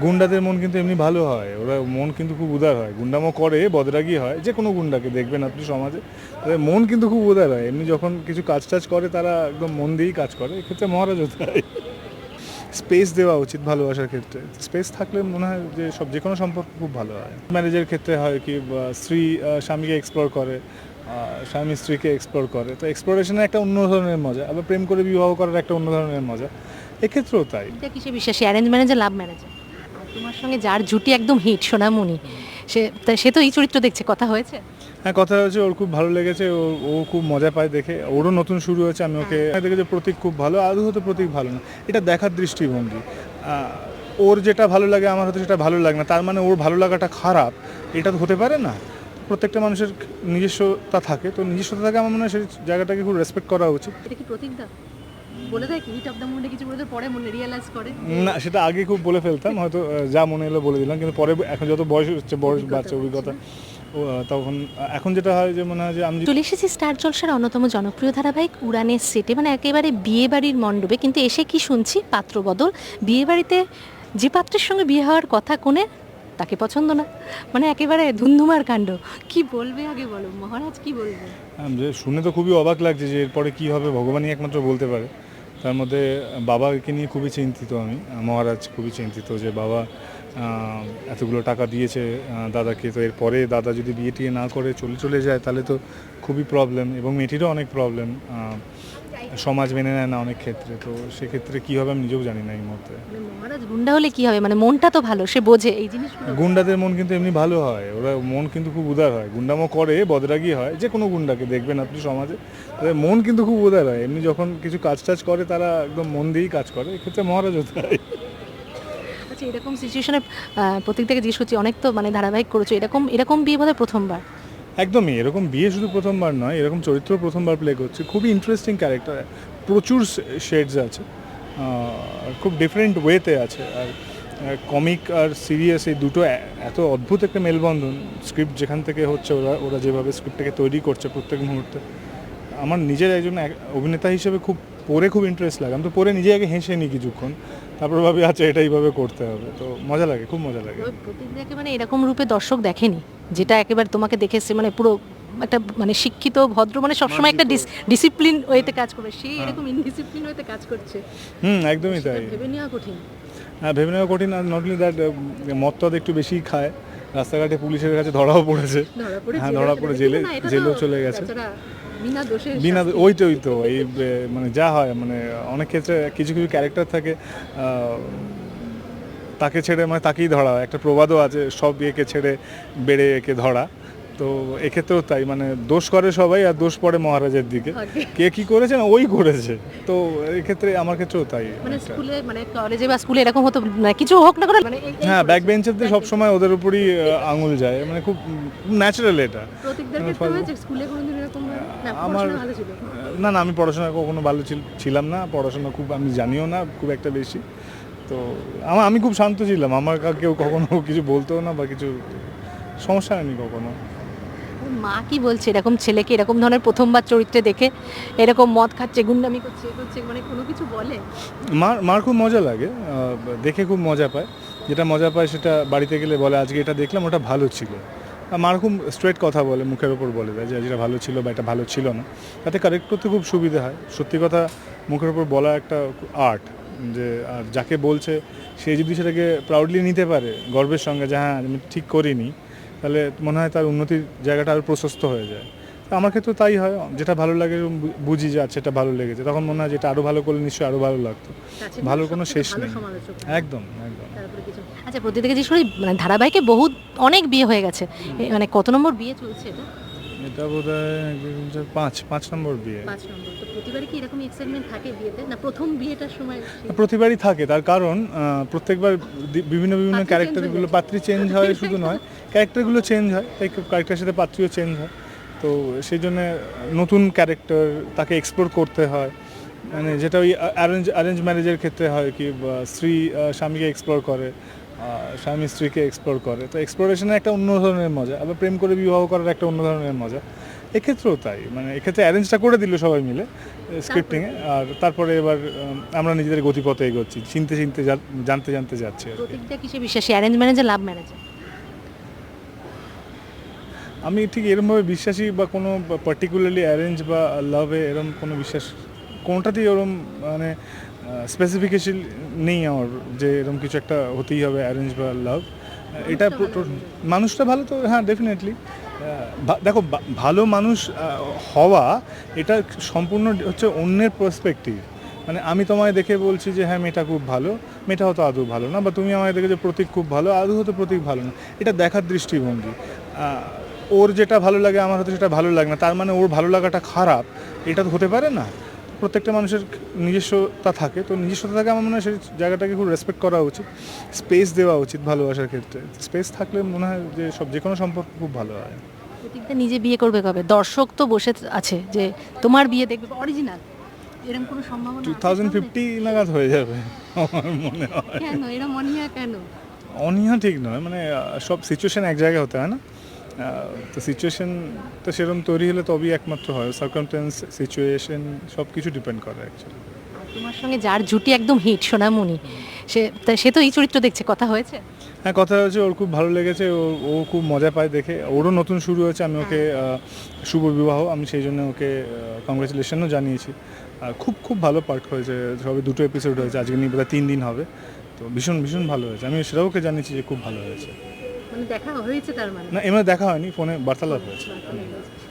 গুন্ডাদের মন কিন্তু এমনি ভালো হয়, ওরা মন কিন্তু খুব উদার হয়, গুন্ডামো করে বদরাগী হয়, যে কোনো গুন্ডাকে দেখবেন আপনি সমাজে তাদের মন কিন্তু খুব উদার হয়, এমনি যখন কিছু কাজ টাজ করে তারা একদম মন দিয়েই কাজ করে, এক্ষেত্রে মহারাজও তাই। স্পেস দেওয়া উচিত ভালোবাসার ক্ষেত্রে, স্পেস থাকলে মনে হয় যে যে কোনো সম্পর্ক খুব ভালো হয়। ম্যারেজের ক্ষেত্রে হয় কি স্ত্রী স্বামীকে এক্সপ্লোর করে, স্বামী স্ত্রীকে এক্সপ্লোর করে, তো এক্সপ্লোরেশনের একটা অন্য ধরনের মজা, আবার প্রেম করে বিবাহ করার একটা অন্য ধরনের মজা, এক্ষেত্রেও তাই। এটা কিসে বিশ্বাসী, অ্যারেঞ্জ ম্যারেজে লাভ ম্যারেজে? তোমার সঙ্গে যার জুটি একদম হিট, সোনামণি, সে তো এই চরিত্র দেখছে, কথা হয়েছে? হ্যাঁ, কথা হচ্ছে, ওর খুব ভালো লেগেছে, ও খুব মজা পায় দেখে, ওরও নতুন শুরু হয়েছে, আমি ওকে দেখেছি প্রতীক খুব ভালো, আদৌ হয়তো প্রতীক ভালো না, এটা দেখার দৃষ্টিভঙ্গি। ওর যেটা ভালো লাগে আমার হয়তো সেটা ভালো লাগে না, তার মানে ওর ভালো লাগাটা খারাপ, এটা তো হতে পারে না। প্রত্যেকটা মানুষের নিজস্বতা থাকে, তো নিজস্বতা থাকে, আমার মনে হয় সেই জায়গাটাকে খুব রেসপেক্ট করা উচিত। এটা কি প্রতীক দা বলে দেয় কি হিট অফ দ্য মুভি কিছু বলে পরে মনে রিয়েলাইজ করে? না, সেটা আগে খুব বলে ফেলতাম, হয়তো যা মনে এলো বলে দিলাম, কিন্তু পরে এখন যত বয়স হচ্ছে, বয়স বাড়ছে, অভিজ্ঞতা, তখন এখন যেটা হয় যে মনে হয় যে আমি চলে এসেছি স্টার জলসার অন্যতম জনপ্রিয় ধারাবাহিক উড়ানের সেটে, মানে একেবারে বিয়ে বাড়ির মণ্ডপে, কিন্তু এসে কি শুনছি পাত্র বদল। বিয়ে বাড়িতে যে পাত্রের সঙ্গে বিয়ে হওয়ার কথা কোণে, তাকে পছন্দ না, মানে একেবারে ধুন্ধুমার কাণ্ড। কি বলবে আগে বলো মহারাজ, কি বলবে? যে শুনে তো খুবই অবাক লাগছে যে এরপরে কী হবে ভগবানই একমাত্র বলতে পারে। তার মধ্যে বাবাকে নিয়ে খুবই চিন্তিত আমি, মহারাজ খুবই চিন্তিত যে বাবা এতগুলো টাকা দিয়েছে দাদাকে, তো এরপরে দাদা যদি বিয়ে টিয়ে না করে চলে যায় তাহলে তো খুবই প্রবলেম, এবং মেয়েটিরও অনেক প্রবলেম, সমাজ মেনে নেয় না অনেক ক্ষেত্রে, তো সেক্ষেত্রে কী হবে আমি নিজেও জানি না এই মুহূর্তে। মানে মহারাজ গুন্ডা হলে কি হবে, মানে মনটা তো ভালো, সে বোঝে এই জিনিসগুলো। গুন্ডাদের মন কিন্তু এমনি ভালো হয়, ওরা মন কিন্তু খুব উদার হয়, গুন্ডামো করে বদরাগী হয়, যে কোনো গুন্ডাকে দেখবেন আপনি সমাজে তাদের মন কিন্তু খুব উদার হয়, এমনি যখন কিছু কাজ টাজ করে তারা একদম মন দিয়েই কাজ করে, এক্ষেত্রে মহারাজও তাই। আচ্ছা, এরকম সিচুয়েশনে প্রত্যেক থেকে জিজ্ঞেস করছি, অনেক তো মানে ধারাবাহিক করেছো, এরকম এরকম বিয়ে বোধহয় প্রথমবার? একদমই, এরকম বিয়ে শুধু প্রথমবার নয়, এরকম চরিত্র প্রথমবার প্লে করছে, খুবই ইন্টারেস্টিং ক্যারেক্টার, প্রচুর শেডস আছে, খুব ডিফারেন্ট ওয়েতে আছে, আর কমিক আর সিরিয়াস এই দুটো এত অদ্ভুত একটা মেলবন্ধন, স্ক্রিপ্ট যেখান থেকে হচ্ছে, ওরা যেভাবে স্ক্রিপ্টটাকে তৈরি করছে প্রত্যেক মুহূর্তে, আমার নিজের একজন অভিনেতা হিসেবে খুব ইন্টারেস্ট লাগে, আমি তো পড়ে নিজে আগে হেসে নিই কিছুক্ষণ, তারপর ভাবি আচ্ছা এটা এইভাবে করতে হবে, তো মজা লাগে, খুব মজা লাগে। প্রতিদিনকে মানে এরকম রূপে দর্শক দেখেনি, যেটা একেবারে তোমাকে দেখেছে মানে পুরো একটা মানে শিক্ষিত ভদ্র, মানে সবসময় একটা ডিসিপ্লিন ওয়েতে কাজ করবে, সেই এরকম ইনডিসিপ্লিন ওয়েতে কাজ করছে। একদমই তাই। ভেবে নেওয়া কঠিন। হ্যাঁ, ভেবে নেওয়া কঠিন, আর নট অনলি দ্যাট, মদ টদ একটু বেশিই খায়, রাস্তাঘাটে পুলিশের কাছে ধরাও পড়েছে। হ্যাঁ, ধরা পড়ে জেলেও চলে গেছে বিনা ওই তো এই মানে যা হয়, মানে অনেক ক্ষেত্রে কিছু কিছু ক্যারেক্টার থাকে, তাকে ছেড়ে মানে তাকেই ধরা হয়, একটা প্রবাদও আছে, সব ইয়েকে ছেড়ে বেড়ে একে ধরা, তো এক্ষেত্রেও তাই, মানে দোষ করে সবাই আর দোষ পড়ে মহারাজের দিকে, কে কি করেছে না ওই করেছে, তো এক্ষেত্রে আমার ক্ষেত্রেও তাই। মানে স্কুলে মানে কলেজে বা স্কুলে এরকম হতো, মানে কিছু হোক না করে মানে হ্যাঁ, ব্যাক বেঞ্চারদের সবসময় ওদের উপরই আঙুল যায়, মানে খুব ন্যাচারাল এটা। স্কুলে কোনোদিন এরকম আমার না না, আমি পড়াশোনা কখনো ভালো ছিলাম না, পড়াশোনা খুব আমি জানিও না খুব একটা বেশি, তো আমি খুব শান্ত ছিলাম, আমার কেউ কখনো কিছু বলতেও না বা কিছু সমস্যা হয়নি কখনো। মা কি বলছে এরকম ছেলেকে এরকম ধরনের প্রথমবার চরিত্রে দেখে, এরকম মদ খাচ্ছে, গুন্ডামি করছে, মানে কোনো কিছু বলে? মার খুব মজা লাগে, দেখে খুব মজা পায়, যেটা মজা পায় সেটা বাড়িতে গেলে বলে আজকে এটা দেখলাম ওটা ভালো ছিল, মার খুব স্ট্রেট কথা বলে, মুখের ওপর বলে দেয় যে যেটা ভালো ছিল বা এটা ভালো ছিল না, তাতে কারেক্ট করতে খুব সুবিধা হয়, সত্যি কথা মুখের ওপর বলা একটা আর্ট, যে আর যাকে বলছে সে যদি সেটাকে প্রাউডলি নিতে পারে গর্বের সঙ্গে যে হ্যাঁ আমি ঠিক করিনি, তাহলে মনে হয় তার উন্নতির জায়গাটা আরও প্রশস্ত হয়ে যায়। তো আমার ক্ষেত্রে তাই হয়, যেটা ভালো লাগে বুঝি যে আচ্ছা এটা ভালো লেগেছে, তখন মনে হয় যেটা আরও ভালো করলে নিশ্চয়ই আরও ভালো লাগতো, ভালোর কোনো শেষ নেই। একদম একদম। আচ্ছা, প্রতিদিকে যে শুনি মানে ধারাবাহিকে বহুত অনেক বিয়ে হয়ে গেছে, মানে কত নম্বর বিয়ে চলছে এটা? এটা বোধহয় 5 নম্বর বিয়ে। 5 নম্বর। তো প্রতিবারই কি এরকম এক্সাইটমেন্ট থাকে বিয়েতে, না প্রথম বিয়েটার সময়? প্রতিবারই থাকে, তার কারণ প্রত্যেকবার বিভিন্ন ক্যারেক্টারগুলো, পাত্রী চেঞ্জ হয় শুধু নয়, ক্যারেক্টারগুলো চেঞ্জ হয়, তাই ক্যারেক্টারের সাথে পাত্রীও চেঞ্জ হয়, তো সেই জন্যে নতুন ক্যারেক্টার তাকে এক্সপ্লোর করতে হয়, মানে যেটা ওই অ্যারেঞ্জ ম্যারেজের ক্ষেত্রে হয় কি স্ত্রী স্বামীকে এক্সপ্লোর করে, স্বামী স্ত্রীকে এক্সপ্লোর করে, তো এক্সপ্লোরেশনের একটা অন্য ধরনের মজা, আবার প্রেম করে বিবাহ করার একটা অন্য ধরনের মজা। এক্ষেত্রেও তাই, মানে এক্ষেত্রে অ্যারেঞ্জটা করে দিল সবাই মিলে স্ক্রিপ্টিংয়ে, আর তারপরে এবার আমরা নিজেদের গতিপথে এগোচ্ছি, চিনতে চিনতে জানতে জানতে যাচ্ছি আর কি। প্রতীকটা কিসে বিশ্বাসী, অ্যারেঞ্জ ম্যারেজে লাভ ম্যারেজে? আমি ঠিক এরমভাবে বিশ্বাসী বা কোনো পার্টিকুলারলি অ্যারেঞ্জ বা লাভে এরম কোনো বিশ্বাস কোনোটাতেই ওরম মানে স্পেসিফিকেশন নেই আমার যে এরম কিছু একটা হতেই হবে অ্যারেঞ্জ বা লাভ। এটা মানুষটা ভালো তো হ্যাঁ ডেফিনেটলি। দেখো ভালো মানুষ হওয়া এটা সম্পূর্ণ হচ্ছে অন্যের পার্সপেক্টিভ। মানে আমি তোমায় দেখে বলছি যে হ্যাঁ মেয়েটা খুব ভালো, মেয়েটা হয়তো আদৌ ভালো না, বা তুমি আমায় দেখে যে প্রতীক খুব ভালো, আদৌ হয়তো প্রতীক ভালো না। এটা দেখার দৃষ্টিভঙ্গি। ওর যেটা ভালো লাগে আমার হয়তো সেটা ভালো লাগে না, তার মানে ওর ভালো লাগাটা খারাপ, এটা তো হতে পারে না। প্রত্যেকটা মানুষের নিজস্বতা থাকে, তো নিজস্বতা থাকে আমার মনে হয় সেই জায়গাটাকে খুব রেসপেক্ট করা উচিত, স্পেস দেওয়া উচিত ভালোবাসার ক্ষেত্রে। স্পেস থাকলে মনে হয় যে যে কোনো সম্পর্ক খুব ভালো হয়। প্রতীকটা নিজে বিয়ে করবে কবে? দর্শক তো বসে আছে যে তোমার বিয়ে দেখবে অরিজিনাল, এরকম কোনো সম্ভাবনা আছে সামনে? 2050 নাগাদ হয়ে যাবে আমার মনে হয়। কেন এরকম অনীহা কেন? অনীহা ঠিক নয়, মানে সব সিচুয়েশন এক জায়গায় হতে হয় না, তো সিচুয়েশন তো সেরকম তৈরি হলে তবেই একমাত্র হয়। সার্কামস্ট্যান্স, সিচুয়েশন সব কিছু ডিপেন্ড করে অ্যাকচুয়ালি। তোমার সঙ্গে যার জুটি একদম হিট, সোনামণি, সে তো এই চরিত্র দেখছে, কথা হয়েছে? হ্যাঁ কথা হয়েছে, ওর খুব ভালো লেগেছে, ও খুব মজা পায় দেখে। ওরও নতুন শুরু হয়েছে, আমি ওকে শুভ বিবাহ, আমি সেই জন্য ওকে কংগ্রেচুলেশনও জানিয়েছি। খুব খুব ভালো পার্ট হয়েছে, সবে 2টো এপিসোড হয়েছে, আজকে নিয়ে বোধহয় 3 দিন হবে, তো ভীষণ ভীষণ ভালো হয়েছে। আমি সেটাও ওকে জানিয়েছি যে খুব ভালো হয়েছে। মানে দেখা হয়েছে তার মানে? না এমনি দেখা হয়নি, ফোনে বার্তালাপ হয়েছে।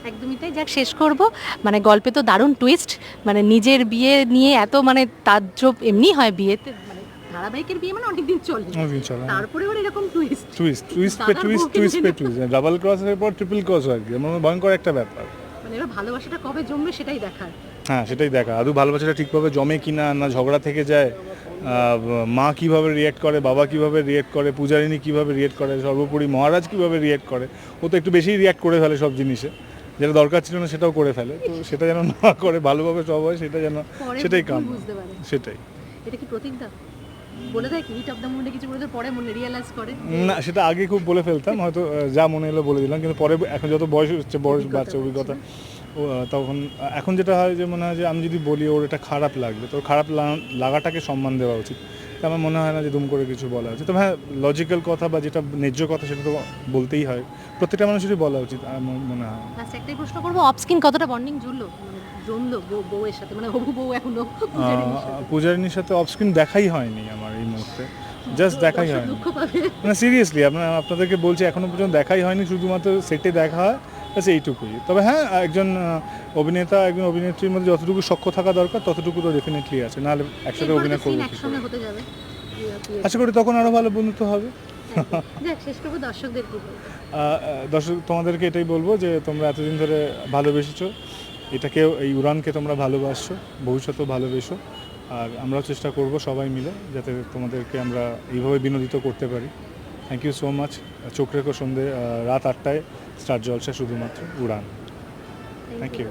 একদমই তাই। যাক, শেষ করব, মানে গল্পে তো দারুণ টুইস্ট, মানে নিজের বিয়ে নিয়ে এত মানে তাজ্জব এমনি হয় বিয়েতে, মানে ধারাবাহিকের বিয়ে মানে অনেকদিন চলে, অনেকদিন চলে, তারপরে আবার এরকম টুইস্ট, টুইস্ট টুইস্ট পে টুইস্ট টুইস্ট পে টুইস্ট, ডাবল ক্রসের পর ট্রিপল ক্রস আর কি, মানে ভয়ঙ্কর একটা ব্যাপার। মানে এবার ভালোবাসাটা কবে জমবে সেটাই দেখার। হ্যাঁ সেটাই দেখা, আদৌ ভালোবাসাটা ঠিকভাবে জমে কিনা, না ঝগড়া থেকে যায়, মা কিভাবে রিয়েক্ট করে, বাবা কিভাবে রিয়েক্ট করে, পূজারিনী কিভাবে রিয়েক্ট করে, সর্বোপরি মহারাজ কিভাবে রিয়েক্ট করে। ও তো একটু বেশিই রিয়েক্ট করে ফেলে সব জিনিসে, যেটা দরকার ছিল না সেটাও করে ফেলে, তো সেটা যেন না করে ভালোভাবে সব হয়, সেটা যেন, সেটাই কাম, সেটাই। এটা কি প্রতীকদা বলে দেয় কি হিট অফ দ্য মুন্ডে কিছু বলে পরে মনে রিয়েলাইজ করে? না সেটা আগে খুব বলে ফেলতাম, হয়তো যা মনে এলো বলে দিলাম, কিন্তু পরে এখন যত বয়স হচ্ছে, বয়স বাড়ছে, অভিজ্ঞতা, তখন এখন যেটা হয় যে মনে হয় যে আমি যদি বলি ওর এটা খারাপ লাগবে, তো খারাপ লাগাটাকে সম্মান দেওয়া উচিত। তো আমার মনে হয় না যে দুম করে কিছু বলা উচিত। তবে হ্যাঁ লজিক্যাল কথা বা যেটা ন্যায্য কথা সেটা তো বলতেই হয়, প্রত্যেকটা মানুষেরই বলা উচিত আমার মনে হয়। লাস্ট একটাই প্রশ্ন করবো, অফ স্ক্রিন কতটা বন্ডিং জুড়লো, মানে জমলো বউয়ের সাথে, মানে হবু বউ এখনো পূজারিনীর সাথে অফ স্ক্রিন দেখাই হয়নি আমার এই মুহূর্তে, জাস্ট দেখাই হয়নি, দুঃখ পাবে। মানে সিরিয়াসলি আপনাদেরকে বলছি এখনো পর্যন্ত দেখাই হয়নি, শুধুমাত্র সেটে দেখা হয়, ব্যাস এইটুকুই। তবে হ্যাঁ একজন অভিনেতা একজন অভিনেত্রীর মধ্যে যতটুকু সখ্য থাকা দরকার ততটুকু তো ডেফিনেটলি আছে, নাহলে একসাথে অভিনয় করবো কি করে? হতে যাবে, আশা করি তখন আরও ভালো বন্ধুত্ব হবে। যাক, শেষ করবো দর্শকদের কি বলবো? দর্শক তোমাদেরকে এটাই বলবো যে তোমরা এতদিন ধরে ভালোবেসেছো, এটাকেও, এই উড়ানকে তোমরা ভালোবাসছো, ভবিষ্যতেও ভালোবেসো, আর আমরাও চেষ্টা করব সবাই মিলে যাতে তোমাদেরকে আমরা এইভাবে বিনোদিত করতে পারি। Thank you so much. চোখ রেখো সন্ধে রাত 8টায় স্টার জলসা, শুধুমাত্র উড়ান। Thank you.